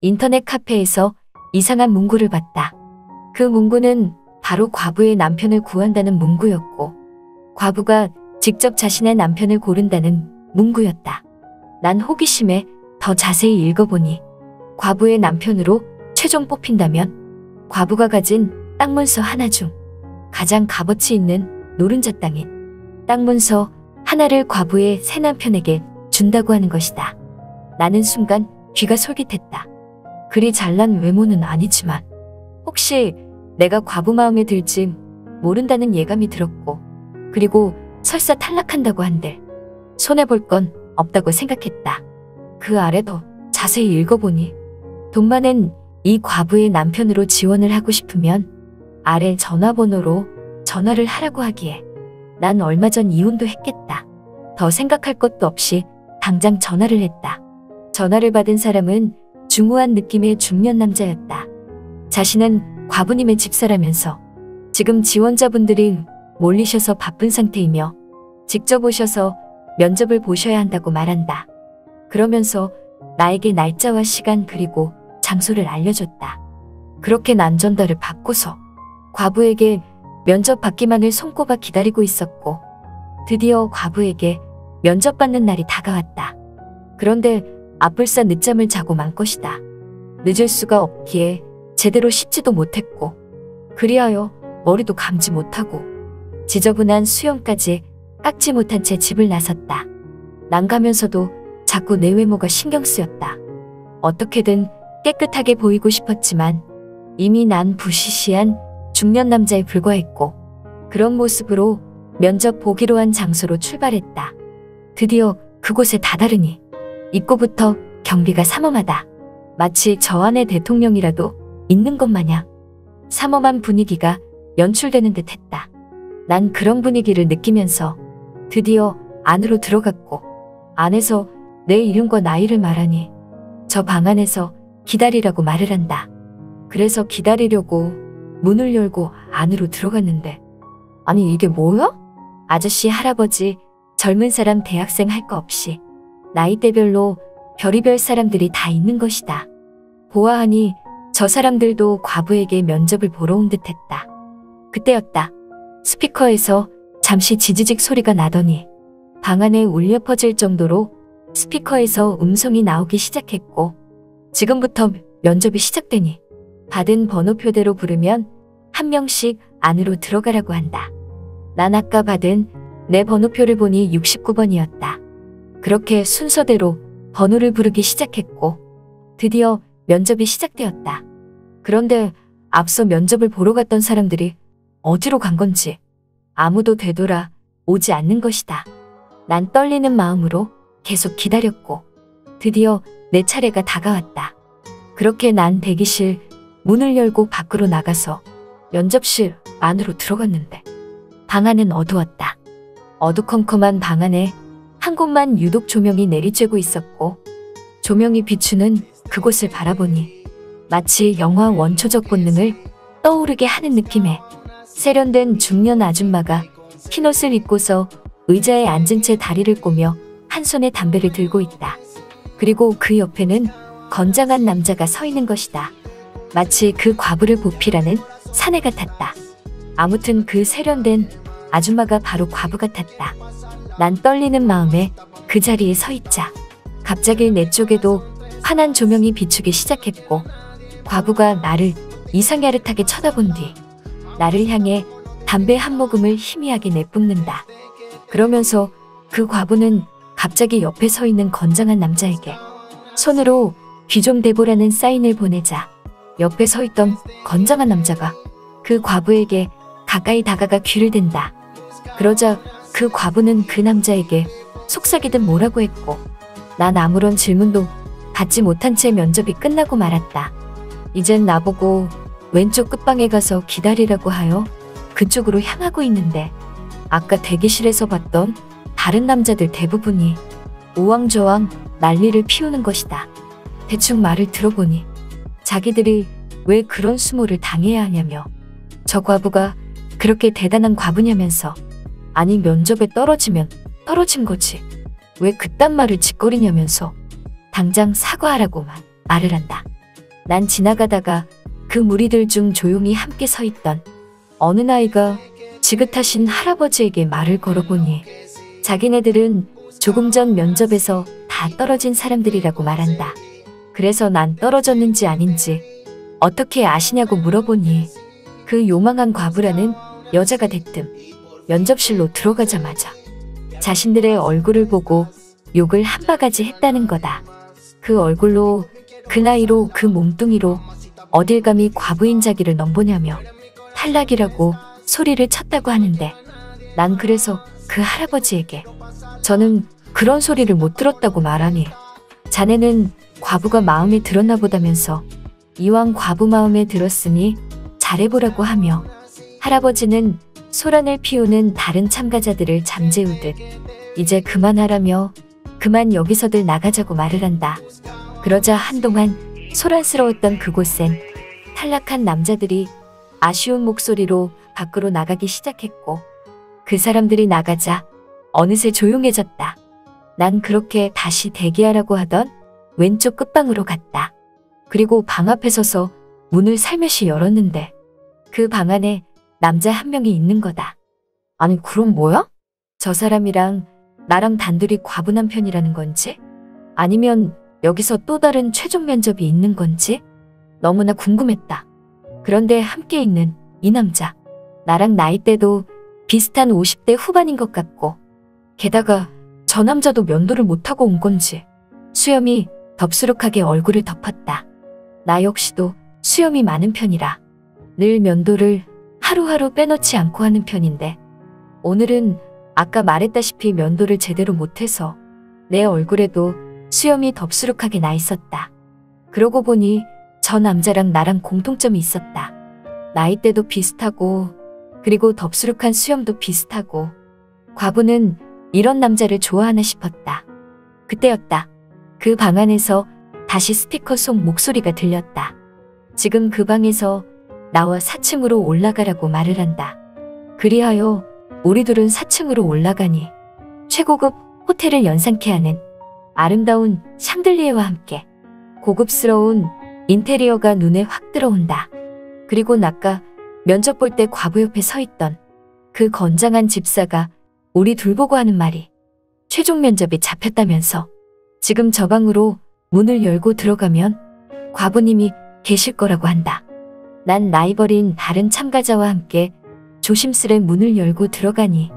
인터넷 카페에서 이상한 문구를 봤다. 그 문구는 바로 과부의 남편을 구한다는 문구였고, 과부가 직접 자신의 남편을 고른다는 문구였다. 난 호기심에 더 자세히 읽어보니 과부의 남편으로 최종 뽑힌다면 과부가 가진 땅 문서 하나 중 가장 값어치 있는 노른자 땅인 땅 문서 하나를 과부의 새 남편에게 준다고 하는 것이다. 나는 순간 귀가 솔깃했다. 그리 잘난 외모는 아니지만 혹시 내가 과부 마음에 들지 모른다는 예감이 들었고, 그리고 설사 탈락한다고 한들 손해볼 건 없다고 생각했다. 그 아래 더 자세히 읽어보니 돈 많은 이 과부의 남편으로 지원을 하고 싶으면 아래 전화번호로 전화를 하라고 하기에 난 얼마 전 이혼도 했겠다. 더 생각할 것도 없이 당장 전화를 했다. 전화를 받은 사람은 중후한 느낌의 중년 남자였다. 자신은 과부님의 집사라면서 지금 지원자분들이 몰리셔서 바쁜 상태이며 직접 오셔서 면접을 보셔야 한다고 말한다. 그러면서 나에게 날짜와 시간 그리고 장소를 알려줬다. 그렇게 난 전달을 받고서 과부에게 면접 받기만을 손꼽아 기다리고 있었고, 드디어 과부에게 면접 받는 날이 다가왔다. 그런데 앞불사 늦잠을 자고 만 것이다. 늦을 수가 없기에 제대로 씻지도 못했고, 그리하여 머리도 감지 못하고 지저분한 수염까지 깎지 못한 채 집을 나섰다. 난 가면서도 자꾸 내 외모가 신경 쓰였다. 어떻게든 깨끗하게 보이고 싶었지만 이미 난 부시시한 중년 남자에 불과했고, 그런 모습으로 면접 보기로 한 장소로 출발했다. 드디어 그곳에 다다르니 입구부터 경비가 삼엄하다. 마치 저 안에 대통령이라도 있는 것 마냥 삼엄한 분위기가 연출되는 듯 했다. 난 그런 분위기를 느끼면서 드디어 안으로 들어갔고, 안에서 내 이름과 나이를 말하니 저 방 안에서 기다리라고 말을 한다. 그래서 기다리려고 문을 열고 안으로 들어갔는데, 아니 이게 뭐야? 아저씨, 할아버지, 젊은 사람, 대학생 할 거 없이 나이대별로 별의별 사람들이 다 있는 것이다. 보아하니 저 사람들도 과부에게 면접을 보러 온 듯했다. 그때였다. 스피커에서 잠시 지지직 소리가 나더니 방 안에 울려 퍼질 정도로 스피커에서 음성이 나오기 시작했고, 지금부터 면접이 시작되니 받은 번호표대로 부르면 한 명씩 안으로 들어가라고 한다. 난 아까 받은 내 번호표를 보니 69번이었다. 그렇게 순서대로 번호를 부르기 시작했고 드디어 면접이 시작되었다. 그런데 앞서 면접을 보러 갔던 사람들이 어디로 간 건지 아무도 되돌아 오지 않는 것이다. 난 떨리는 마음으로 계속 기다렸고 드디어 내 차례가 다가왔다. 그렇게 난 대기실 문을 열고 밖으로 나가서 면접실 안으로 들어갔는데 방 안은 어두웠다. 어두컴컴한 방 안에 한 곳만 유독 조명이 내리쬐고 있었고, 조명이 비추는 그곳을 바라보니 마치 영화 원초적 본능을 떠오르게 하는 느낌의 세련된 중년 아줌마가 흰옷을 입고서 의자에 앉은 채 다리를 꼬며 한 손에 담배를 들고 있다. 그리고 그 옆에는 건장한 남자가 서 있는 것이다. 마치 그 과부를 보필하는 사내 같았다. 아무튼 그 세련된 아줌마가 바로 과부 같았다. 난 떨리는 마음에 그 자리에 서 있자 갑자기 내 쪽에도 환한 조명이 비추기 시작했고, 과부가 나를 이상야릇하게 쳐다본 뒤 나를 향해 담배 한 모금을 희미하게 내뿜는다. 그러면서 그 과부는 갑자기 옆에 서 있는 건장한 남자에게 손으로 귀 좀 대보라는 사인을 보내자 옆에 서 있던 건장한 남자가 그 과부에게 가까이 다가가 귀를 댄다. 그러자 그 과부는 그 남자에게 속삭이듯 뭐라고 했고, 난 아무런 질문도 받지 못한 채 면접이 끝나고 말았다. 이젠 나보고 왼쪽 끝방에 가서 기다리라고 하여 그쪽으로 향하고 있는데, 아까 대기실에서 봤던 다른 남자들 대부분이 우왕좌왕 난리를 피우는 것이다. 대충 말을 들어보니 자기들이 왜 그런 수모를 당해야 하냐며, 저 과부가 그렇게 대단한 과부냐면서, 아니 면접에 떨어지면 떨어진 거지 왜 그딴 말을 짓거리냐면서 당장 사과하라고만 말을 한다. 난 지나가다가 그 무리들 중 조용히 함께 서 있던 어느 나이가 지긋하신 할아버지에게 말을 걸어보니 자기네들은 조금 전 면접에서 다 떨어진 사람들이라고 말한다. 그래서 난 떨어졌는지 아닌지 어떻게 아시냐고 물어보니 그 요망한 과부라는 여자가 대뜸 면접실로 들어가자마자 자신들의 얼굴을 보고 욕을 한 바가지 했다는 거다. 그 얼굴로, 그 나이로, 그 몸뚱이로 어딜 감히 과부인 자기를 넘보냐며 탈락이라고 소리를 쳤다고 하는데 난 그래서 그 할아버지에게 저는 그런 소리를 못 들었다고 말하니 자네는 과부가 마음에 들었나 보다면서 이왕 과부 마음에 들었으니 잘해보라고 하며 할아버지는 소란을 피우는 다른 참가자들을 잠재우듯 이제 그만하라며 그만 여기서들 나가자고 말을 한다. 그러자 한동안 소란스러웠던 그곳엔 탈락한 남자들이 아쉬운 목소리로 밖으로 나가기 시작했고 그 사람들이 나가자 어느새 조용해졌다. 난 그렇게 다시 대기하라고 하던 왼쪽 끝방으로 갔다. 그리고 방 앞에 서서 문을 살며시 열었는데 그 방 안에 남자 한 명이 있는 거다. 아니 그럼 뭐야? 저 사람이랑 나랑 단둘이 과부 남편이라는 건지? 아니면 여기서 또 다른 최종 면접이 있는 건지? 너무나 궁금했다. 그런데 함께 있는 이 남자, 나랑 나이대도 비슷한 50대 후반인 것 같고 게다가 저 남자도 면도를 못하고 온 건지 수염이 덥수룩하게 얼굴을 덮었다. 나 역시도 수염이 많은 편이라 늘 면도를 하루하루 빼놓지 않고 하는 편인데 오늘은 아까 말했다시피 면도를 제대로 못해서 내 얼굴에도 수염이 덥수룩하게 나 있었다. 그러고 보니 저 남자랑 나랑 공통점이 있었다. 나이대도 비슷하고 그리고 덥수룩한 수염도 비슷하고 과부는 이런 남자를 좋아하나 싶었다. 그때였다. 그 방 안에서 다시 스피커 속 목소리가 들렸다. 지금 그 방에서 나와 4층으로 올라가라고 말을 한다. 그리하여 우리 둘은 4층으로 올라가니 최고급 호텔을 연상케 하는 아름다운 샹들리에와 함께 고급스러운 인테리어가 눈에 확 들어온다. 그리고 아까 면접 볼 때 과부 옆에 서 있던 그 건장한 집사가 우리 둘 보고 하는 말이 최종 면접이 잡혔다면서 지금 저 방으로 문을 열고 들어가면 과부님이 계실 거라고 한다. 난 나이 버린 다른 참가자와 함께 조심스레 문을 열고 들어가니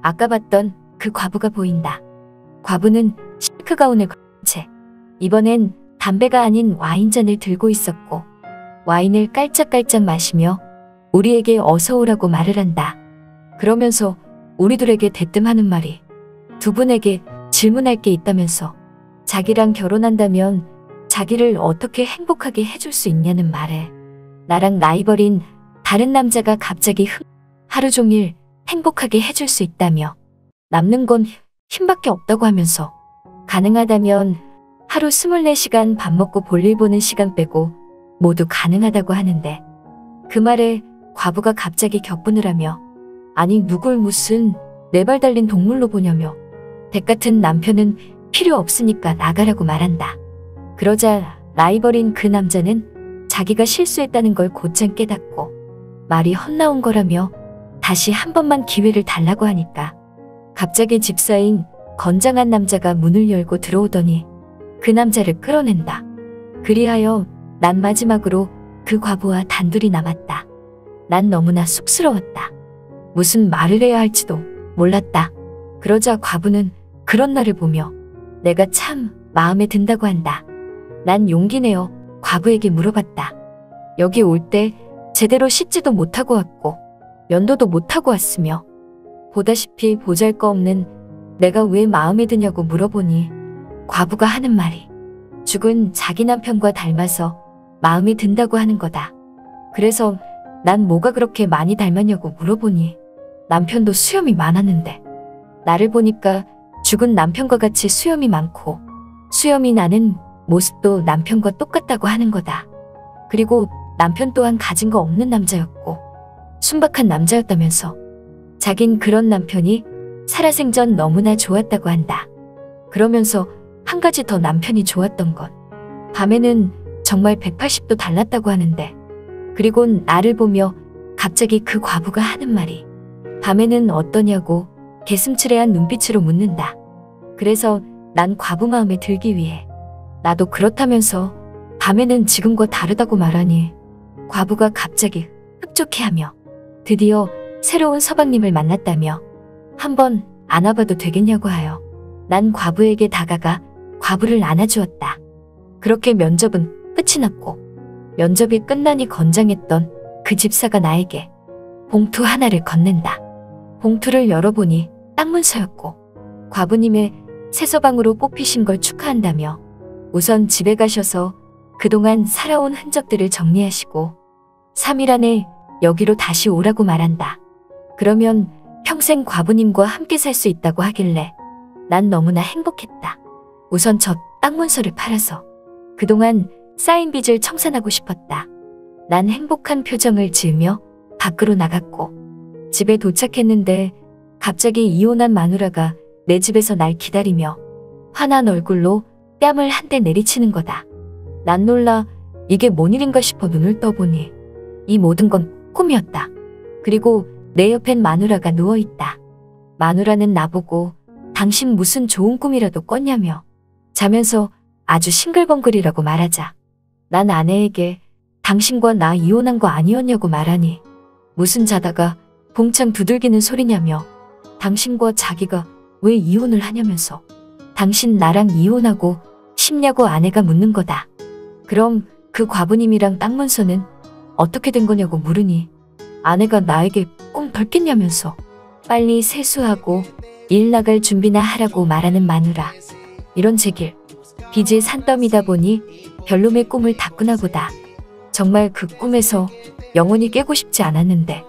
아까 봤던 그 과부가 보인다. 과부는 실크 가운을 걸은 채 이번엔 담배가 아닌 와인잔을 들고 있었고 와인을 깔짝깔짝 마시며 우리에게 어서 오라고 말을 한다. 그러면서 우리들에게 대뜸 하는 말이 두 분에게 질문할 게 있다면서 자기랑 결혼한다면 자기를 어떻게 행복하게 해줄 수 있냐는 말에 나랑 나이 버린 다른 남자가 갑자기 하루 종일 행복하게 해줄 수 있다며 남는 건 힘밖에 없다고 하면서 가능하다면 하루 24시간 밥 먹고 볼일 보는 시간 빼고 모두 가능하다고 하는데 그 말에 과부가 갑자기 격분을 하며 아니 누굴 무슨 네 발 달린 동물로 보냐며 댁 같은 남편은 필요 없으니까 나가라고 말한다. 그러자 나이 버린 그 남자는 자기가 실수했다는 걸 곧장 깨닫고 말이 헛나온 거라며 다시 한 번만 기회를 달라고 하니까 갑자기 집사인 건장한 남자가 문을 열고 들어오더니 그 남자를 끌어낸다. 그리하여 난 마지막으로 그 과부와 단둘이 남았다. 난 너무나 쑥스러웠다. 무슨 말을 해야 할지도 몰랐다. 그러자 과부는 그런 나를 보며 내가 참 마음에 든다고 한다. 난 용기 내어 과부에게 물어봤다. 여기 올 때 제대로 씻지도 못하고 왔고 면도도 못하고 왔으며 보다시피 보잘것없는 내가 왜 마음에 드냐고 물어보니 과부가 하는 말이 죽은 자기 남편과 닮아서 마음에 든다고 하는 거다. 그래서 난 뭐가 그렇게 많이 닮았냐고 물어보니 남편도 수염이 많았는데 나를 보니까 죽은 남편과 같이 수염이 많고 수염이 나는 모습도 남편과 똑같다고 하는 거다. 그리고 남편 또한 가진 거 없는 남자였고 순박한 남자였다면서 자긴 그런 남편이 살아생전 너무나 좋았다고 한다. 그러면서 한 가지 더 남편이 좋았던 건 밤에는 정말 180도 달랐다고 하는데, 그리곤 나를 보며 갑자기 그 과부가 하는 말이 밤에는 어떠냐고 개슴츠레한 눈빛으로 묻는다. 그래서 난 과부 마음에 들기 위해 나도 그렇다면서 밤에는 지금과 다르다고 말하니 과부가 갑자기 흡족해하며 드디어 새로운 서방님을 만났다며 한번 안아봐도 되겠냐고 하여 난 과부에게 다가가 과부를 안아주었다. 그렇게 면접은 끝이 났고 면접이 끝나니 건장했던 그 집사가 나에게 봉투 하나를 건넨다. 봉투를 열어보니 딱 문서였고 과부님의 새 서방으로 뽑히신 걸 축하한다며 우선 집에 가셔서 그동안 살아온 흔적들을 정리하시고 3일 안에 여기로 다시 오라고 말한다. 그러면 평생 과부님과 함께 살 수 있다고 하길래 난 너무나 행복했다. 우선 저 땅 문서를 팔아서 그동안 쌓인 빚을 청산하고 싶었다. 난 행복한 표정을 지으며 밖으로 나갔고 집에 도착했는데 갑자기 이혼한 마누라가 내 집에서 날 기다리며 환한 얼굴로 뺨을 한 대 내리치는 거다. 난 놀라 이게 뭔 일인가 싶어 눈을 떠보니 이 모든 건 꿈이었다. 그리고 내 옆엔 마누라가 누워있다. 마누라는 나보고 당신 무슨 좋은 꿈이라도 꿨냐며 자면서 아주 싱글벙글이라고 말하자 난 아내에게 당신과 나 이혼한 거 아니었냐고 말하니 무슨 자다가 봉창 두들기는 소리냐며 당신과 자기가 왜 이혼을 하냐면서 당신 나랑 이혼하고 싶냐고 아내가 묻는 거다. 그럼 그 과부님이랑 땅 문서는 어떻게 된 거냐고 물으니 아내가 나에게 꿈 덜깼냐면서 빨리 세수하고 일 나갈 준비나 하라고 말하는 마누라. 이런 제길 빚의 산더미다 보니 별놈의 꿈을 다 꾸나 보다. 정말 그 꿈에서 영원히 깨고 싶지 않았는데